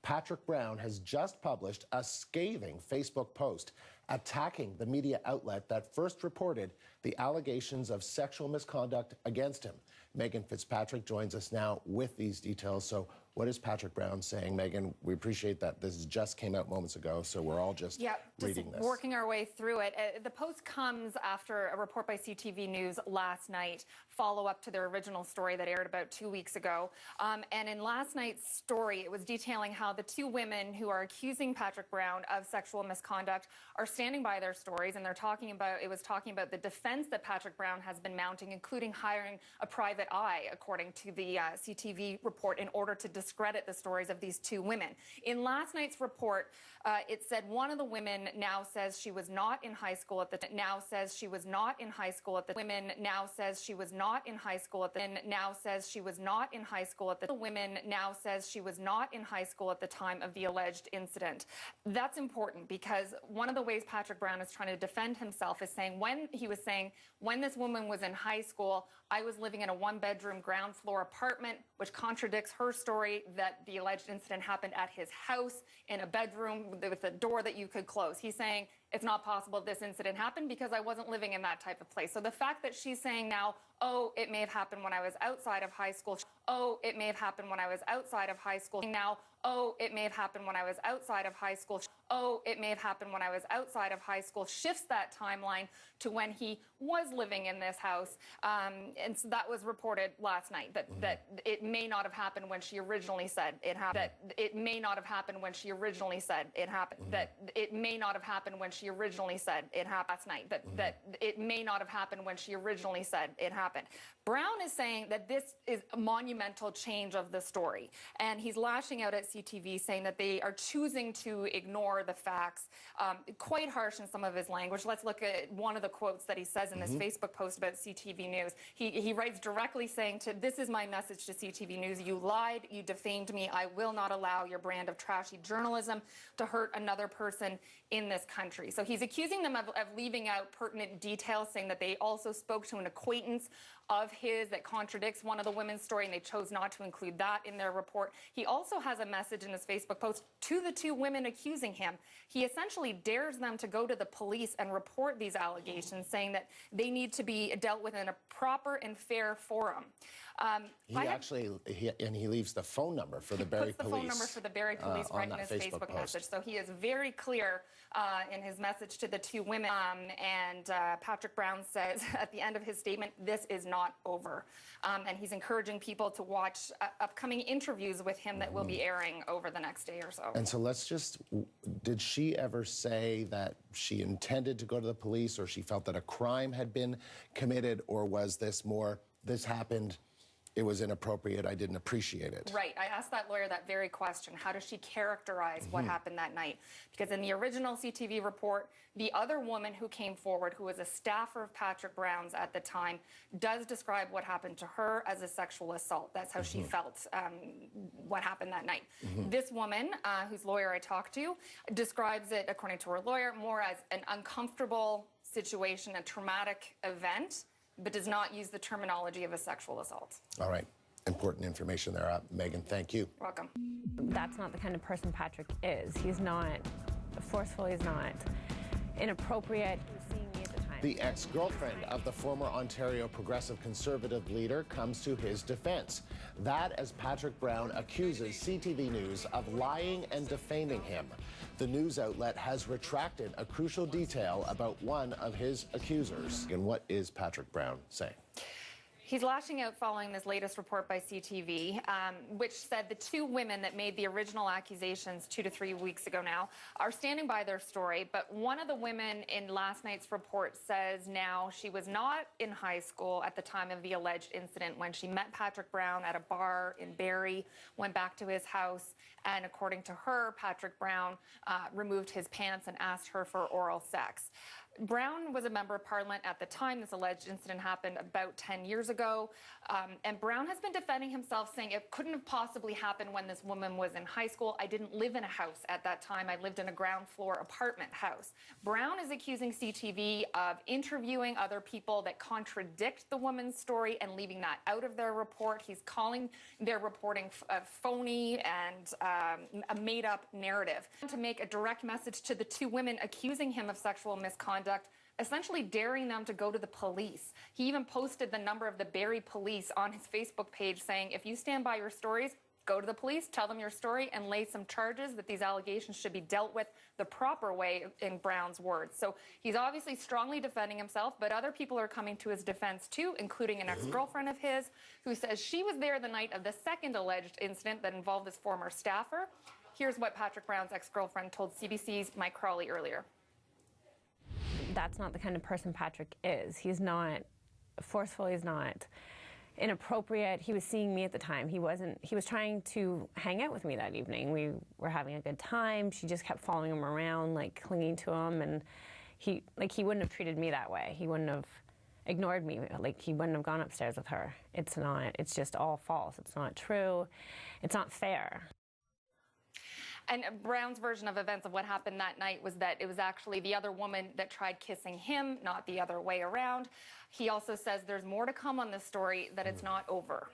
Patrick Brown has just published a scathing Facebook post attacking the media outlet that first reported the allegations of sexual misconduct against him. Megan Fitzpatrick joins us now with these details. So what is Patrick Brown saying? Megan, we appreciate that this just came out moments ago, so we're all just reading this. Working our way through it. The post comes after a report by CTV News last night, follow-up to their original story that aired about 2 weeks ago. And in last night's story, it was detailing how the two women who are accusing Patrick Brown of sexual misconduct are standing by their stories, and talking about the defense that Patrick Brown has been mounting, including hiring a private eye, according to the CTV report, in order to discredit the stories of these two women. In last night's report, it said one of the women now says she was not in high school at the women now says she was not in high school at the women now says she was not in high school at the women now says she was not in high school at the time of the alleged incident. That's important because one of the ways Patrick Brown is trying to defend himself is saying when this woman was in high school, I was living in a one-bedroom ground floor apartment, which contradicts her story that the alleged incident happened at his house in a bedroom with a door that you could close. He's saying it's not possible this incident happened because I wasn't living in that type of place. So the fact that she's saying now, oh, it may have happened when I was outside of high school. Oh, it may have happened when I was outside of high school. Now, oh, it may have happened when I was outside of high school. Oh, it may have happened when I was outside of high school shifts that timeline to when he was living in this house. And so that was reported last night, that it may not have happened when she originally said it happened. That it may not have happened when she originally said it happened. That it may not have happened when she originally said it happened last night. That it may not have happened when she originally said it happened. Brown is saying that this is a monumental change of the story. And he's lashing out at CTV, saying that they are choosing to ignore the facts. Quite harsh in some of his language. Let's look at one of the quotes that he says in this Facebook post about CTV News. He writes directly saying, this is my message to CTV News. You lied, you defamed me. I will not allow your brand of trashy journalism to hurt another person in this country. So he's accusing them of leaving out pertinent details, saying that they also spoke to an acquaintance of his that contradicts one of the women's story, and they chose not to include that in their report. He also has a message in his Facebook post to the two women accusing him. He essentially dares them to go to the police and report these allegations, saying that they need to be dealt with in a proper and fair forum. He leaves the phone number for the Barrie Police. The phone number for the Barrie Police right in his Facebook message. So he is very clear in his message to the two women. Patrick Brown says at the end of his statement, this is not over. And he's encouraging people to watch upcoming interviews with him that will be airing over the next day or so. And so did she ever say that she intended to go to the police, or she felt that a crime had been committed, or was this more, this happened, it was inappropriate, I didn't appreciate it? Right. I asked that lawyer that very question. How does she characterize what happened that night? Because in the original CTV report, the other woman who came forward, who was a staffer of Patrick Brown's at the time, does describe what happened to her as a sexual assault. That's how she felt what happened that night. This woman, whose lawyer I talked to, describes it, according to her lawyer, more as an uncomfortable situation, a traumatic event, but does not use the terminology of a sexual assault. All right. Important information there. Megan, thank you. Welcome. That's not the kind of person Patrick is. He's not forceful. He's not inappropriate. He was seeing me at the time. The ex-girlfriend of the former Ontario Progressive Conservative leader comes to his defense. That as Patrick Brown accuses CTV News of lying and defaming him. The news outlet has retracted a crucial detail about one of his accusers. And what is Patrick Brown saying? He's lashing out following this latest report by CTV, which said the two women that made the original accusations 2 to 3 weeks ago now are standing by their story. But one of the women in last night's report says now she was not in high school at the time of the alleged incident when she met Patrick Brown at a bar in Barrie, went back to his house, and according to her, Patrick Brown removed his pants and asked her for oral sex. Brown was a member of parliament at the time this alleged incident happened, about 10 years ago. And Brown has been defending himself, saying it couldn't have possibly happened when this woman was in high school. I didn't live in a house at that time. I lived in a ground floor apartment house. Brown is accusing CTV of interviewing other people that contradict the woman's story and leaving that out of their report. He's calling their reporting phony and a made-up narrative. To make a direct message to the two women accusing him of sexual misconduct, essentially daring them to go to the police. He even posted the number of the Barrie police on his Facebook page, saying, if you stand by your stories, go to the police, tell them your story, and lay some charges that these allegations should be dealt with the proper way, in Brown's words. So he's obviously strongly defending himself, but other people are coming to his defense too, including an ex-girlfriend of his who says she was there the night of the second alleged incident that involved this former staffer. Here's what Patrick Brown's ex-girlfriend told CBC's Mike Crawley earlier. That's not the kind of person Patrick is. He's not forceful, he's not inappropriate. He was seeing me at the time. He was trying to hang out with me that evening. We were having a good time. She just kept following him around, like clinging to him, and he wouldn't have treated me that way. He wouldn't have ignored me. Like, he wouldn't have gone upstairs with her. It's just all false. It's not true. It's not fair. And Brown's version of events of what happened that night was that it was actually the other woman that tried kissing him, not the other way around. He also says there's more to come on this story, that it's not over.